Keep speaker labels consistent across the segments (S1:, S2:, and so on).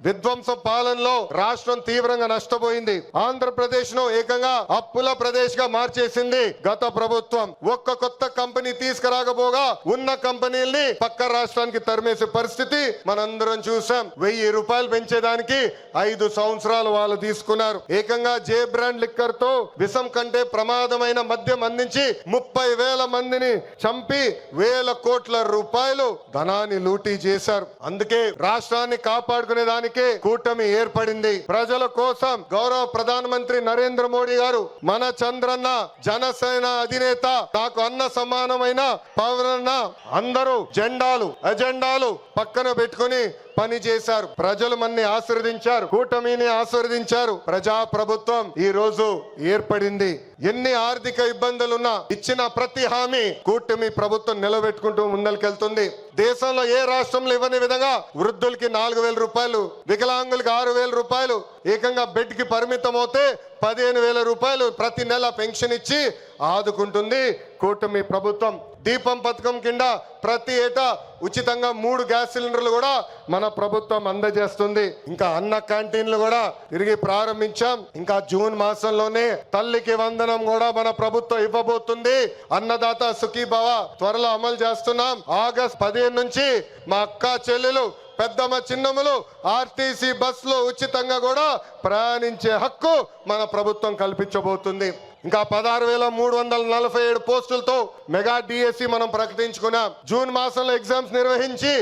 S1: విధ్వంస పాలనలో రాష్ట్రం తీవ్రంగా నష్టపోయింది. ఆంధ్రప్రదేశ్ ను ఏకంగా అప్పుల ప్రదేశ్ గా మార్చేసింది గత ప్రభుత్వం. ఒక్క కొత్త కంపెనీ తీసుకురాకపోగా ఉన్న కంపెనీల్ని పక్క రాష్ట్రానికి తరిమేసే పరిస్థితి మనందరం చూసాం. 1000 రూపాయలు పెంచేదానికి 5 సంవత్సరాలు వాళ్ళు తీసుకున్నారు. ఏకంగా జే బ్రాండ్ లిక్కర్ తో విషం కంటే ప్రమాదమైన మద్యం అందించి 30,000 మందిని చంపి వేల కోట్ల రూపాయలు ధనాన్ని లూటీ చేశారు. అందుకే రాష్ట్రాన్ని కాపాడుకునే దానికే కూటమి ఏర్పడింది. ప్రజల కోసం గౌరవ ప్రధానమంత్రి నరేంద్ర మోడీ గారు మన చంద్రన్న జనసేన అధినేత నాకు అన్న సమానమైన పవన్ అందరూ ఎజెండాలు పక్కన పెట్టుకుని పని చేశారు. ప్రజలు మన్ని ఆశీర్వదించారు, కూటమిని ఆశీర్వదించారు. ప్రజా ప్రభుత్వం ఈ రోజు ఏర్పడింది. ఎన్ని ఆర్థిక ఇబ్బందులున్నా ఇచ్చిన ప్రతి హామీ కూటమి ప్రభుత్వం నిలబెట్టుకుంటూ ముందరికెళ్తుంది. దేశంలో ఏ రాష్ట్రంలో ఇవ్వని విధంగా వృద్ధులకి 4,000 రూపాయలు, వికలాంగులకి 6,000 రూపాయలు, ఏకంగా బెడ్ కి పరిమితం అవుతే 15,000 రూపాయలు ప్రతి నెల పెన్షన్ ఇచ్చి ఆదుకుంటుంది కూటమి ప్రభుత్వం. దీపం పథకం కింద ప్రతి ఏటా ఉచితంగా 3 గ్యాస్ సిలిండర్లు కూడా మన ప్రభుత్వం అందజేస్తుంది. ఇంకా అన్న క్యాంటీన్లు కూడా తిరిగి ప్రారంభించాం. ఇంకా జూన్ మాసంలోనే తల్లికి వందనం కూడా మన ప్రభుత్వం ఇవ్వబోతుంది. అన్నదాత సుఖీభవ త్వరలో అమలు చేస్తున్నాం. ఆగస్ట్ 15 నుంచి మా అక్క చెల్లెలు పెద్దమ్మ చిన్నమ్మలు ఆర్టీసీ బస్సులో ఉచితంగా కూడా ప్రయాణించే హక్కు మన ప్రభుత్వం కల్పించబోతుంది. ఇంకా 16,347 పోస్టులతో మెగా డిఎస్సి మనం ప్రకటించుకున్నాం. జూన్ మాసంలో ఎగ్జామ్స్ నిర్వహించి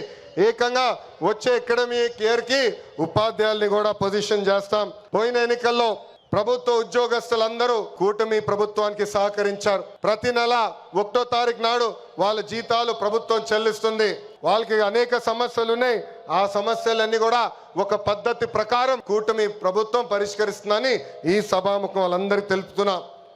S1: ఏకంగా వచ్చే అకాడమిక్ ఇయర్ కి ఉపాధ్యాయుల్ని కూడా పొజిషన్ చేస్తాం. పోయిన ఎన్నికల్లో ప్రభుత్వ ఉద్యోగస్తులందరూ కూటమి ప్రభుత్వానికి సహకరించారు. ప్రతి నెల 1వ తారీఖు నాడు వాళ్ళ జీతాలు ప్రభుత్వం చెల్లిస్తుంది. వాళ్ళకి అనేక సమస్యలు ఉన్నాయి. ఆ సమస్యలన్నీ కూడా ఒక పద్ధతి ప్రకారం కూటమి ప్రభుత్వం పరిష్కరిస్తుందని ఈ సభాముఖం వాళ్ళందరికీ తెలుపుతున్నాం.